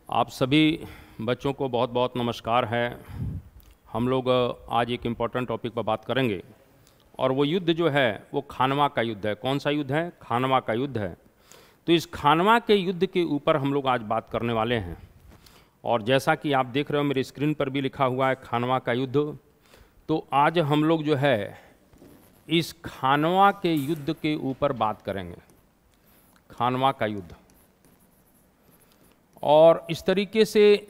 आप सभी बच्चों को बहुत बहुत नमस्कार है। हम लोग आज एक इम्पॉर्टेंट टॉपिक पर बात करेंगे और वो युद्ध जो है वो खानवा का युद्ध है। कौन सा युद्ध है? खानवा का युद्ध है। तो इस खानवा के युद्ध के ऊपर हम लोग आज बात करने वाले हैं। और जैसा कि आप देख रहे हो मेरी स्क्रीन पर भी लिखा हुआ है खानवा का युद्ध। तो आज हम लोग जो है इस खानवा के युद्ध के ऊपर बात करेंगे, खानवा का युद्ध। और इस तरीके से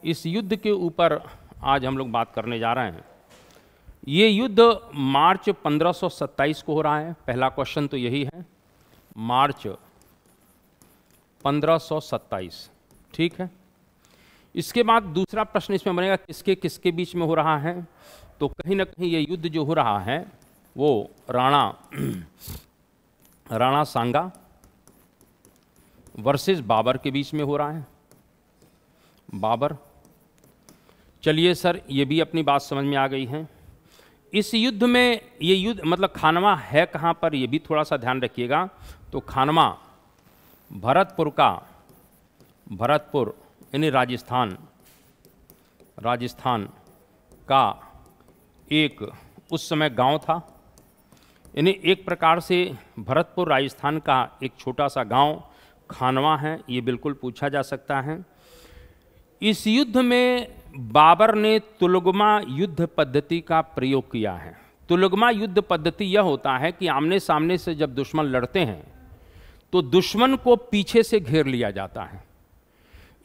इस युद्ध के ऊपर आज हम लोग बात करने जा रहे हैं। ये युद्ध मार्च 1527 को हो रहा है। पहला क्वेश्चन तो यही है, मार्च 1527, ठीक है। इसके बाद दूसरा प्रश्न इसमें बनेगा किसके किसके बीच में हो रहा है। तो कहीं ना कहीं ये युद्ध जो हो रहा है वो राणा सांगा वर्सेस बाबर के बीच में हो रहा है। बाबर, चलिए सर ये भी अपनी बात समझ में आ गई है। इस युद्ध में ये युद्ध मतलब खानवा है कहाँ पर, ये भी थोड़ा सा ध्यान रखिएगा। तो खानवा भरतपुर यानी राजस्थान का एक उस समय गांव था। यानी एक प्रकार से भरतपुर राजस्थान का एक छोटा सा गांव खानवा है, ये बिल्कुल पूछा जा सकता है। इस युद्ध में बाबर ने तुलगमा युद्ध पद्धति का प्रयोग किया है। तुलगमा युद्ध पद्धति यह होता है कि आमने सामने से जब दुश्मन लड़ते हैं तो दुश्मन को पीछे से घेर लिया जाता है।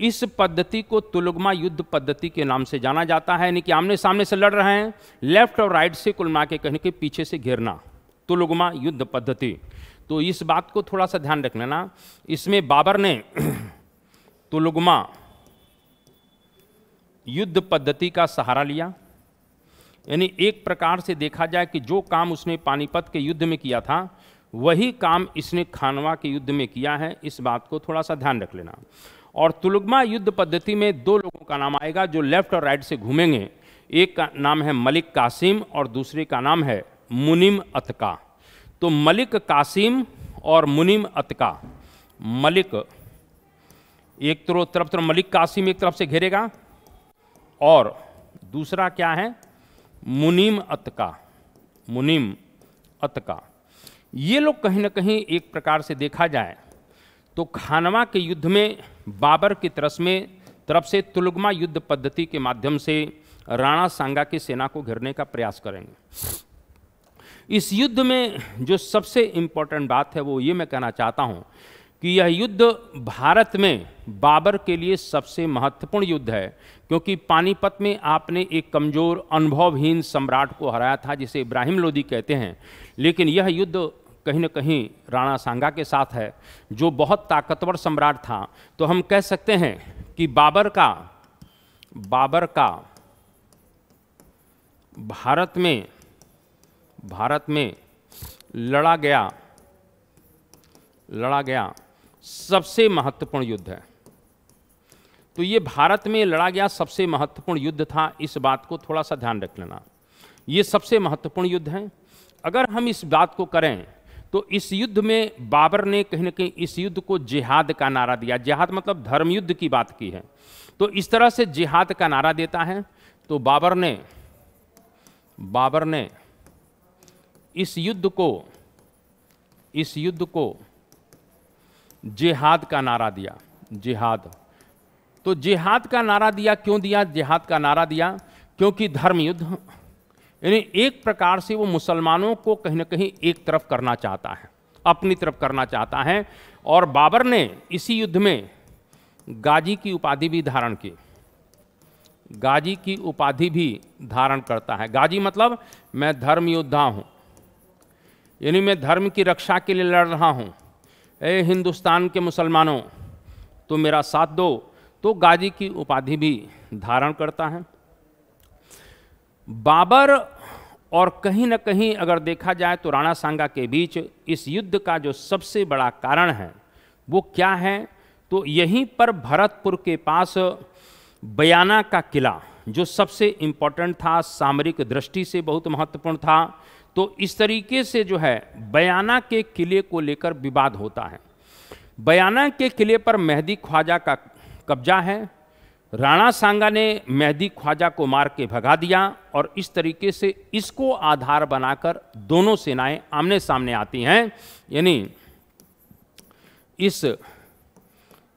इस पद्धति को तुलगमा युद्ध पद्धति के नाम से जाना जाता है। यानी कि आमने सामने से लड़ रहे हैं, लेफ्ट और राइट से कुल मिला के कहने के पीछे से घेरना, तुलगमा युद्ध पद्धति। तो इस बात को थोड़ा सा ध्यान रख लेना। इसमें बाबर ने तुलगमा युद्ध पद्धति का सहारा लिया। यानी एक प्रकार से देखा जाए कि जो काम उसने पानीपत के युद्ध में किया था वही काम इसने खानवा के युद्ध में किया है। इस बात को थोड़ा सा ध्यान रख लेना। और तुलगमा युद्ध पद्धति में दो लोगों का नाम आएगा जो लेफ्ट और राइट से घूमेंगे। एक का नाम है मलिक कासिम और दूसरे का नाम है मुनीम अतका। तो मलिक कासिम और मुनीम अतका, मलिक एक तरफ मलिक कासिम एक तरफ से घेरेगा और दूसरा क्या है, मुनीम अतका। ये लोग कहीं ना कहीं एक प्रकार से देखा जाए तो खानवा के युद्ध में बाबर की तरफ से तुलगमा युद्ध पद्धति के माध्यम से राणा सांगा की सेना को घेरने का प्रयास करेंगे। इस युद्ध में जो सबसे इम्पोर्टेंट बात है वो ये मैं कहना चाहता हूँ कि यह युद्ध भारत में बाबर के लिए सबसे महत्वपूर्ण युद्ध है, क्योंकि पानीपत में आपने एक कमज़ोर अनुभवहीन सम्राट को हराया था जिसे इब्राहिम लोदी कहते हैं। लेकिन यह युद्ध कहीं न कहीं राणा सांगा के साथ है जो बहुत ताकतवर सम्राट था। तो हम कह सकते हैं कि बाबर का भारत में लड़ा गया सबसे महत्वपूर्ण युद्ध है। तो ये भारत में लड़ा गया सबसे महत्वपूर्ण युद्ध था। इस बात को थोड़ा सा ध्यान रख लेना, ये सबसे महत्वपूर्ण युद्ध है। अगर हम इस बात को करें तो इस युद्ध में बाबर ने कहीं ना कहीं इस युद्ध को जिहाद का नारा दिया। जिहाद मतलब धर्म युद्ध की बात की है। तो इस तरह से जिहाद का नारा देता है। तो बाबर ने इस युद्ध को जिहाद का नारा दिया। जिहाद, तो जिहाद का नारा दिया, क्यों दिया जिहाद का नारा दिया? क्योंकि धर्म युद्ध, यानी एक प्रकार से वो मुसलमानों को कहीं ना कहीं एक तरफ करना चाहता है, अपनी तरफ करना चाहता है। और बाबर ने इसी युद्ध में गाजी की उपाधि भी धारण की। गाजी की उपाधि भी धारण करता है। गाजी मतलब मैं धर्म योद्धा हूँ, यानी मैं धर्म की रक्षा के लिए लड़ रहा हूँ। ए हिंदुस्तान के मुसलमानों तो मेरा साथ दो। तो गाजी की उपाधि भी धारण करता है बाबर। और कहीं ना कहीं अगर देखा जाए तो राणा सांगा के बीच इस युद्ध का जो सबसे बड़ा कारण है वो क्या है? तो यहीं पर भरतपुर के पास बयाना का किला जो सबसे इम्पोर्टेंट था, सामरिक दृष्टि से बहुत महत्वपूर्ण था। तो इस तरीके से जो है बयाना के किले को लेकर विवाद होता है। बयाना के किले पर मेहदी ख्वाजा का कब्जा है। राणा सांगा ने मेहदी ख्वाजा को मार के भगा दिया और इस तरीके से इसको आधार बनाकर दोनों सेनाएं आमने सामने आती हैं। यानी इस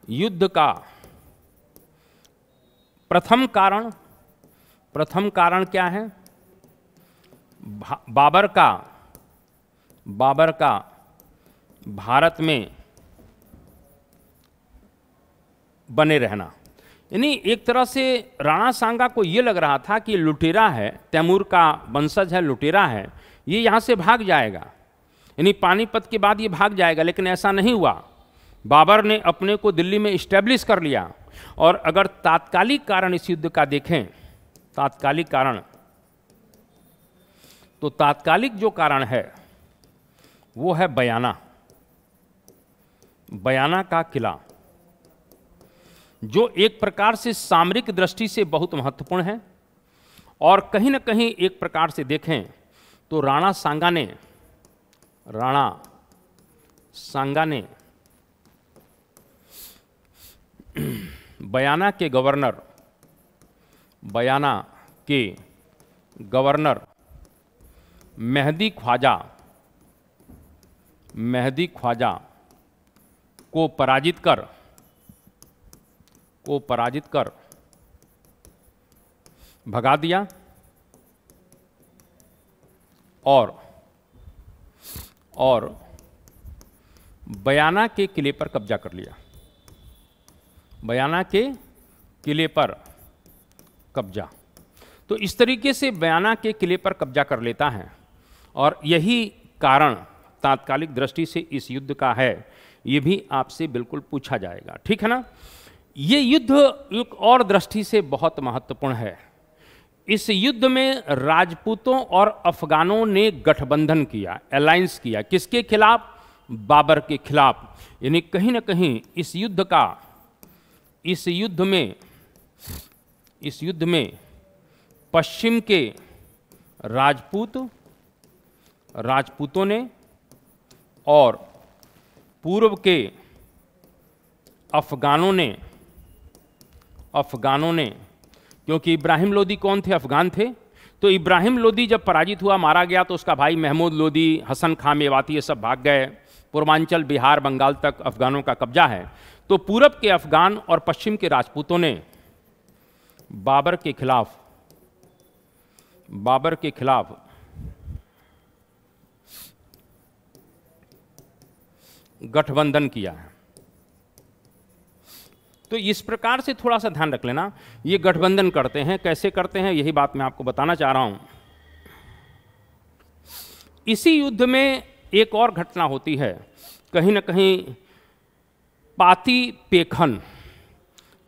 युद्ध का प्रथम कारण क्या है? बाबर का भारत में बने रहना। यानी एक तरह से राणा सांगा को ये लग रहा था कि लुटेरा है, तैमूर का वंशज है, लुटेरा है, ये यहाँ से भाग जाएगा, यानी पानीपत के बाद ये भाग जाएगा। लेकिन ऐसा नहीं हुआ। बाबर ने अपने को दिल्ली में इस्टेब्लिश कर लिया। और अगर तात्कालिक कारण इस युद्ध का देखें, तात्कालिक कारण, तो तात्कालिक जो कारण है वो है बयाना का किला, जो एक प्रकार से सामरिक दृष्टि से बहुत महत्वपूर्ण है। और कहीं ना कहीं एक प्रकार से देखें तो राणा सांगा ने बयाना के गवर्नर मेहदी ख्वाजा को पराजित कर भगा दिया और बयाना के किले पर कब्जा कर लिया। बयाना के किले पर कब्जा, तो इस तरीके से बयाना के किले पर कब्जा कर लेता है। और यही कारण तात्कालिक दृष्टि से इस युद्ध का है, ये भी आपसे बिल्कुल पूछा जाएगा, ठीक है ना। ये युद्ध एक और दृष्टि से बहुत महत्वपूर्ण है। इस युद्ध में राजपूतों और अफगानों ने गठबंधन किया, अलायंस किया। किसके खिलाफ? बाबर के खिलाफ। यानी कहीं ना कहीं इस युद्ध में पश्चिम के राजपूतों ने और पूर्व के अफगानों ने, क्योंकि इब्राहिम लोदी कौन थे? अफगान थे। तो इब्राहिम लोदी जब पराजित हुआ, मारा गया, तो उसका भाई महमूद लोदी, हसन खां मेवाती, ये सब भाग गए। पूर्वांचल, बिहार, बंगाल तक अफगानों का कब्जा है। तो पूरब के अफगान और पश्चिम के राजपूतों ने बाबर के खिलाफ गठबंधन किया है। तो इस प्रकार से थोड़ा सा ध्यान रख लेना, ये गठबंधन करते हैं, कैसे करते हैं, यही बात मैं आपको बताना चाह रहा हूं। इसी युद्ध में एक और घटना होती है, कहीं ना कहीं पाती पेखन।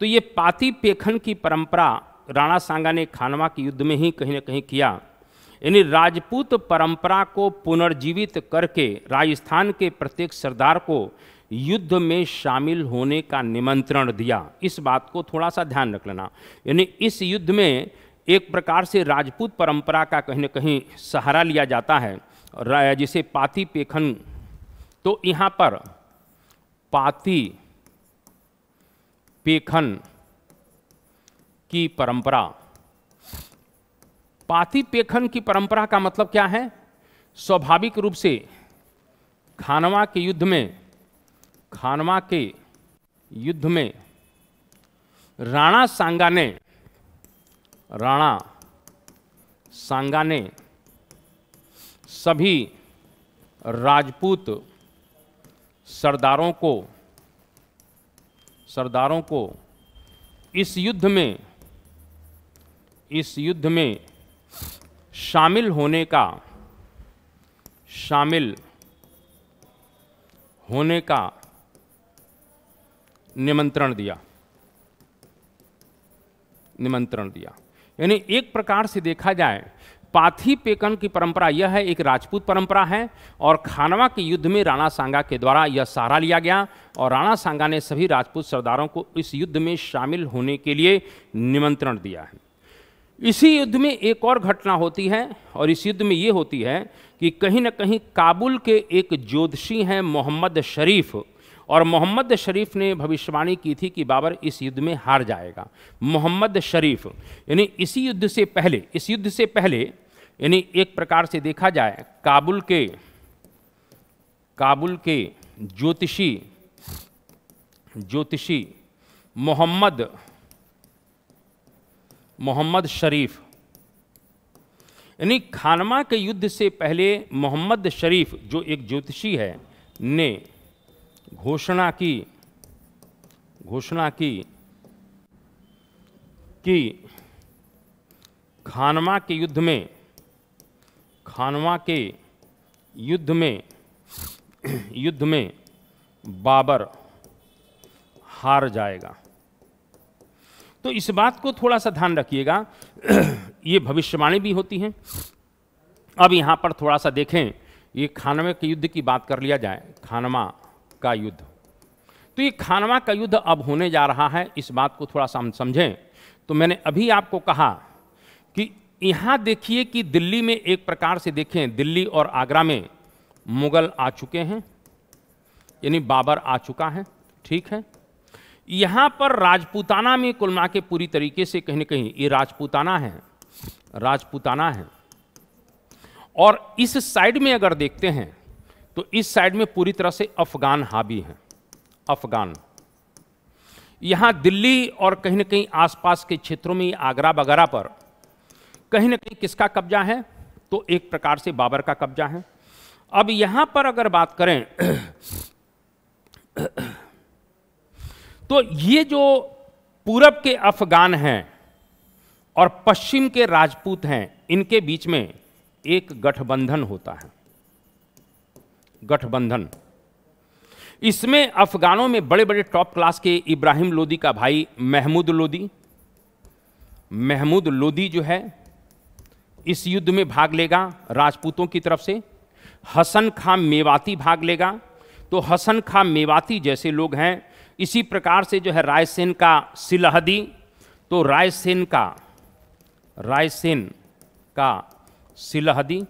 तो ये पाती पेखन की परंपरा राणा सांगा ने खानवा के युद्ध में ही कहीं ना कहीं किया। यानी राजपूत परंपरा को पुनर्जीवित करके राजस्थान के प्रत्येक सरदार को युद्ध में शामिल होने का निमंत्रण दिया। इस बात को थोड़ा सा ध्यान रख लेना। यानी इस युद्ध में एक प्रकार से राजपूत परंपरा का कहीं न कहीं सहारा लिया जाता है, जिसे पाती पेखन। तो यहाँ पर पाती पेखन की परंपरा, पाती पेखन की परंपरा का मतलब क्या है? स्वाभाविक रूप से खानवा के युद्ध में राणा सांगा ने सभी राजपूत सरदारों को इस युद्ध में शामिल होने का निमंत्रण दिया। यानी एक प्रकार से देखा जाए, पाथी पेकन की परंपरा यह है, एक राजपूत परंपरा है, और खानवा के युद्ध में राणा सांगा के द्वारा यह सहारा लिया गया और राणा सांगा ने सभी राजपूत सरदारों को इस युद्ध में शामिल होने के लिए निमंत्रण दिया है। इसी युद्ध में एक और घटना होती है, और इस युद्ध में ये होती है कि कहीं न कहीं काबुल के एक ज्योतिषी हैं मोहम्मद शरीफ, और मोहम्मद शरीफ ने भविष्यवाणी की थी कि बाबर इस युद्ध में हार जाएगा। मोहम्मद शरीफ, यानी इस युद्ध से पहले यानी एक प्रकार से देखा जाए काबुल के ज्योतिषी मोहम्मद शरीफ, यानी खानवा के युद्ध से पहले मोहम्मद शरीफ जो एक ज्योतिषी है ने घोषणा की कि खानवा के युद्ध में बाबर हार जाएगा। तो इस बात को थोड़ा सा ध्यान रखिएगा, ये भविष्यवाणी भी होती हैं। अब यहाँ पर थोड़ा सा देखें, ये खानवा के युद्ध की बात कर लिया जाए, खानवा का युद्ध। तो ये खानवा का युद्ध अब होने जा रहा है, इस बात को थोड़ा सा हम समझें। तो मैंने अभी आपको कहा कि यहाँ देखिए कि दिल्ली में एक प्रकार से देखें, दिल्ली और आगरा में मुगल आ चुके हैं, यानी बाबर आ चुका है, ठीक है। यहाँ पर राजपूताना में कुल मिला के पूरी तरीके से कहीं न कहीं ये राजपूताना है। और इस साइड में अगर देखते हैं तो इस साइड में पूरी तरह से अफगान हावी हैं, अफगान। यहाँ दिल्ली और कहीं न कहीं आसपास के क्षेत्रों में, आगरा वगैरह पर कहीं न कहीं किसका कब्जा है, तो एक प्रकार से बाबर का कब्जा है। अब यहाँ पर अगर बात करें तो ये जो पूरब के अफगान हैं और पश्चिम के राजपूत हैं, इनके बीच में एक गठबंधन होता है, गठबंधन। इसमें अफगानों में बड़े बड़े टॉप क्लास के इब्राहिम लोदी का भाई महमूद लोदी जो है इस युद्ध में भाग लेगा राजपूतों की तरफ से। हसन खां मेवाती भाग लेगा। तो हसन खां मेवाती जैसे लोग हैं, इसी प्रकार से जो है रायसेन का सिलहदी, तो रायसेन का सिलहदी,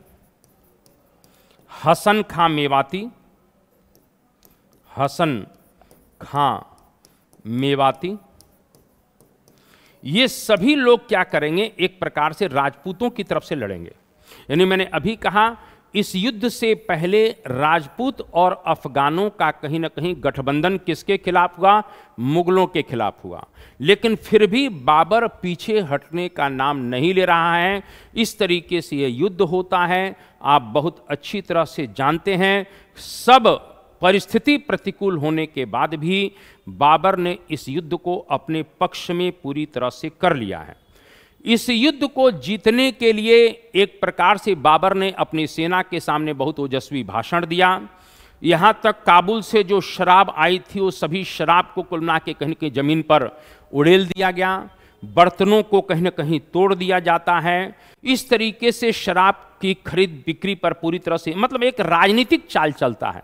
हसन खां मेवाती, ये सभी लोग क्या करेंगे, एक प्रकार से राजपूतों की तरफ से लड़ेंगे। यानी मैंने अभी कहा इस युद्ध से पहले राजपूत और अफगानों का कहीं ना कहीं गठबंधन किसके खिलाफ हुआ, मुगलों के खिलाफ हुआ। लेकिन फिर भी बाबर पीछे हटने का नाम नहीं ले रहा है। इस तरीके से ये युद्ध होता है, आप बहुत अच्छी तरह से जानते हैं। सब परिस्थिति प्रतिकूल होने के बाद भी बाबर ने इस युद्ध को अपने पक्ष में पूरी तरह से कर लिया है। इस युद्ध को जीतने के लिए एक प्रकार से बाबर ने अपनी सेना के सामने बहुत ओजस्वी भाषण दिया। यहाँ तक काबुल से जो शराब आई थी, वो सभी शराब को कुल मिला के कहीं कहीं जमीन पर उड़ेल दिया गया। बर्तनों को कहीं न कहीं तोड़ दिया जाता है। इस तरीके से शराब की खरीद बिक्री पर पूरी तरह से मतलब एक राजनीतिक चाल चलता है।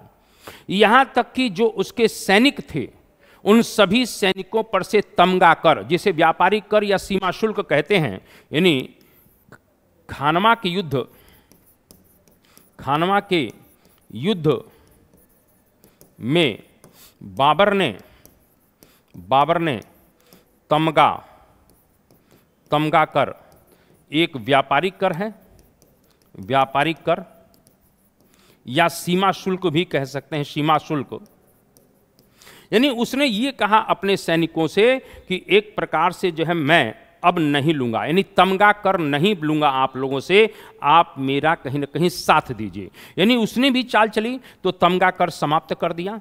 यहाँ तक कि जो उसके सैनिक थे, उन सभी सैनिकों पर से तमगा कर, जिसे व्यापारिक कर या सीमा शुल्क कहते हैं, यानी खानवा के युद्ध में बाबर ने तमगा कर, एक व्यापारिक कर है, व्यापारिक कर या सीमा शुल्क भी कह सकते हैं, सीमा शुल्क। यानी उसने ये कहा अपने सैनिकों से कि एक प्रकार से जो है मैं अब नहीं लूंगा, यानी तमगा कर नहीं लूंगा आप लोगों से, आप मेरा कहीं ना कहीं साथ दीजिए। यानी उसने भी चाल चली तो तमगा कर समाप्त कर दिया।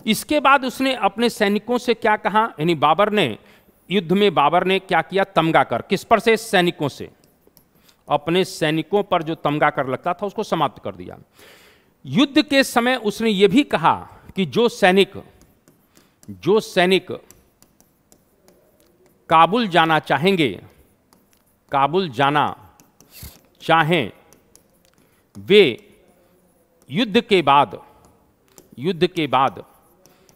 इसके बाद उसने अपने सैनिकों से क्या कहा, यानी बाबर ने युद्ध में बाबर ने क्या किया, तमगा कर, किस पर से, सैनिकों से, अपने सैनिकों पर जो तमगा कर लगता था उसको समाप्त कर दिया। युद्ध के समय उसने ये भी कहा कि जो सैनिक काबुल जाना चाहेंगे, काबुल जाना चाहें, वे युद्ध के बाद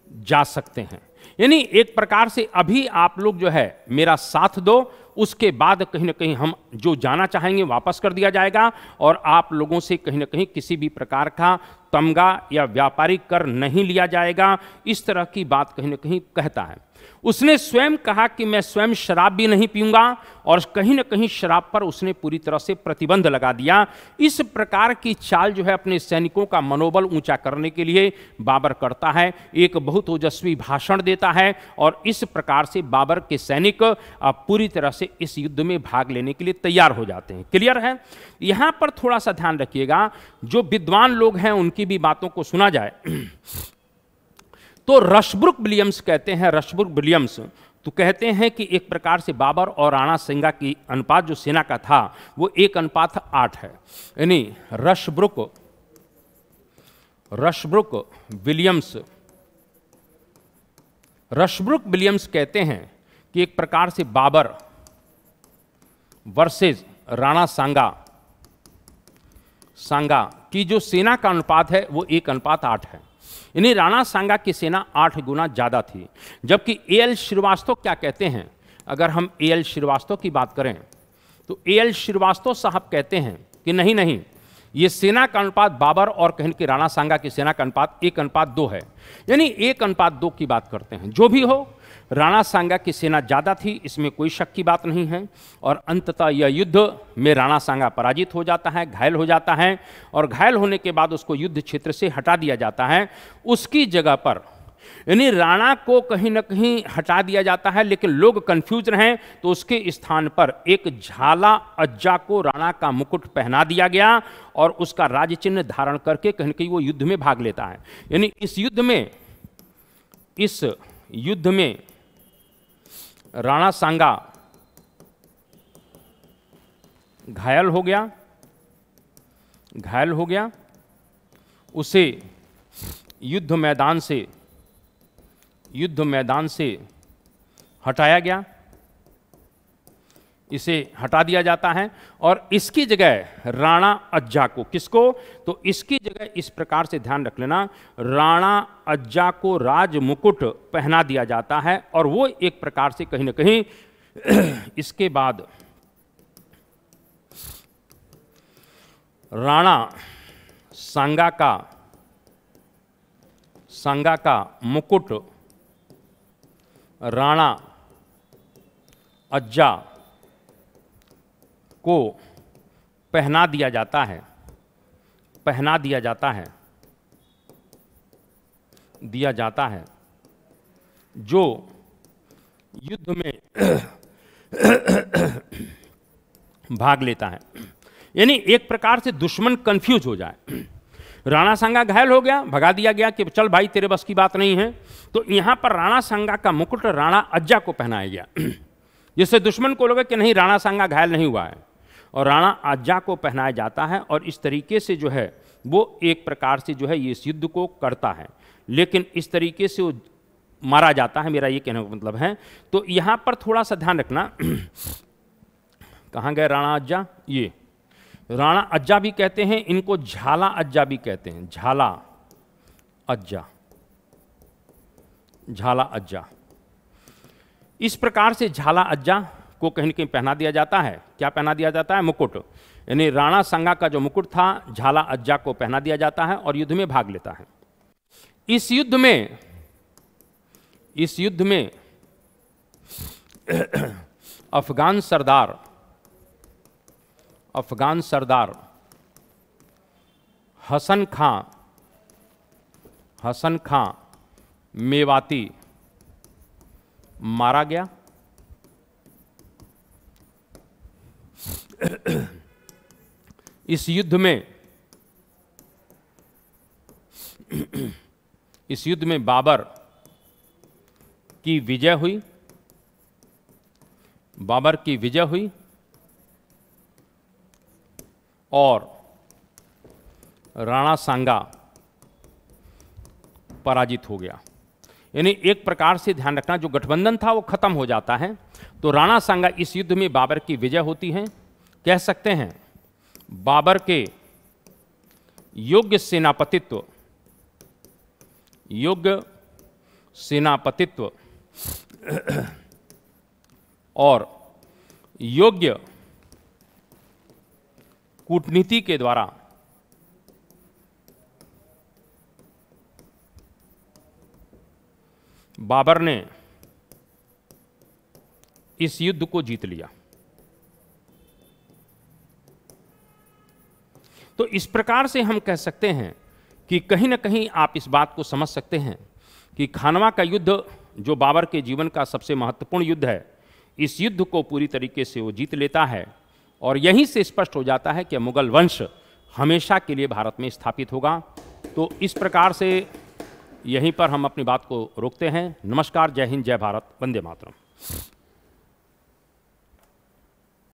जा सकते हैं। यानी एक प्रकार से अभी आप लोग जो है मेरा साथ दो उसके बाद कहीं ना कहीं हम जो जाना चाहेंगे वापस कर दिया जाएगा और आप लोगों से कहीं ना कहीं किसी भी प्रकार का तमगा या व्यापारिक कर नहीं लिया जाएगा। इस तरह की बात कहीं ना कहीं कहता है। उसने स्वयं कहा कि मैं स्वयं शराब भी नहीं पीऊंगा और कहीं ना कहीं शराब पर उसने पूरी तरह से प्रतिबंध लगा दिया। इस प्रकार की चाल जो है अपने सैनिकों का मनोबल ऊंचा करने के लिए बाबर करता है। एक बहुत ओजस्वी भाषण देता है और इस प्रकार से बाबर के सैनिक पूरी तरह से इस युद्ध में भाग लेने के लिए तैयार हो जाते हैं। क्लियर है? यहां पर थोड़ा सा ध्यान रखिएगा, जो विद्वान लोग हैं उनकी भी बातों को सुना जाए। तो रशब्रुक विलियम्स कहते हैं, रशब्रुक विलियम्स तो कहते हैं कि एक प्रकार से बाबर और राणा सांगा की अनुपात जो सेना का था वो 1:8 है। यानी रशब्रुक विलियम्स कहते हैं कि एक प्रकार से बाबर वर्सेस राणा सांगा की जो सेना का अनुपात है वो 1:8 है। यानी राणा सांगा की सेना 8 गुना ज़्यादा थी। जबकि A.L. श्रीवास्तव क्या कहते हैं, अगर हम A.L. श्रीवास्तव की बात करें तो A.L. श्रीवास्तव साहब कहते हैं कि नहीं, ये सेना का अनुपात बाबर और कहीं कि राणा सांगा की सेना का अनुपात 1:2 है। यानी 1:2 की बात करते हैं। जो भी हो, राणा सांगा की सेना ज़्यादा थी, इसमें कोई शक की बात नहीं है। और अंततः यह युद्ध में राणा सांगा पराजित हो जाता है, घायल हो जाता है और घायल होने के बाद उसको युद्ध क्षेत्र से हटा दिया जाता है। उसकी जगह पर यानी राणा को कहीं ना कहीं हटा दिया जाता है, लेकिन लोग कंफ्यूज रहे तो उसके स्थान पर एक झाला अज्जा को राणा का मुकुट पहना दिया गया और उसका राज चिन्ह धारण करके कहीं ना कहीं वो युद्ध में भाग लेता है। यानी इस युद्ध में राणा सांगा घायल हो गया, उसे युद्ध मैदान से हटाया गया, इसे हटा दिया जाता है और इसकी जगह राणा अज्जा को, किसको, तो इसकी जगह इस प्रकार से ध्यान रख लेना, राणा अज्जा को राज मुकुट पहना दिया जाता है और वो एक प्रकार से कहीं ना कहीं इसके बाद राणा सांगा का मुकुट राणा अज्जा को पहना दिया जाता है जो युद्ध में भाग लेता है। यानी एक प्रकार से दुश्मन कंफ्यूज हो जाए। राणा सांगा घायल हो गया, भगा दिया गया कि चल भाई तेरे बस की बात नहीं है, तो यहां पर राणा सांगा का मुकुट राणा अज्जा को पहनाया गया, जिससे दुश्मन को लगा कि नहीं, राणा सांगा घायल नहीं हुआ है और राणा अज्जा को पहनाया जाता है और इस तरीके से जो है वो एक प्रकार से जो है ये इस युद्ध को करता है, लेकिन इस तरीके से वो मारा जाता है, मेरा ये कहने का मतलब है। तो यहां पर थोड़ा सा ध्यान रखना, कहाँ गए राणा अज्जा, ये राणा अज्जा भी कहते हैं, इनको झाला अज्जा भी कहते हैं, झाला अज्जा। इस प्रकार से झाला अज्जा को कहीं न कहीं पहना दिया जाता है। क्या पहना दिया जाता है? मुकुट। यानी राणा सांगा का जो मुकुट था झाला अज्जा को पहना दिया जाता है और युद्ध में भाग लेता है। इस युद्ध में अफगान सरदार हसन खां मेवाती मारा गया। इस युद्ध में बाबर की विजय हुई और राणा सांगा पराजित हो गया। यानी एक प्रकार से ध्यान रखना, जो गठबंधन था वो खत्म हो जाता है। तो राणा सांगा इस युद्ध में बाबर की विजय होती है। कह सकते हैं बाबर के योग्य सेनापतित्व और योग्य कूटनीति के द्वारा बाबर ने इस युद्ध को जीत लिया। तो इस प्रकार से हम कह सकते हैं कि कहीं ना कहीं आप इस बात को समझ सकते हैं कि खानवा का युद्ध जो बाबर के जीवन का सबसे महत्वपूर्ण युद्ध है, इस युद्ध को पूरी तरीके से वो जीत लेता है और यहीं से स्पष्ट हो जाता है कि मुगल वंश हमेशा के लिए भारत में स्थापित होगा। तो इस प्रकार से यहीं पर हम अपनी बात को रोकते हैं। नमस्कार, जय हिंद, जय भारत, वंदे मातरम।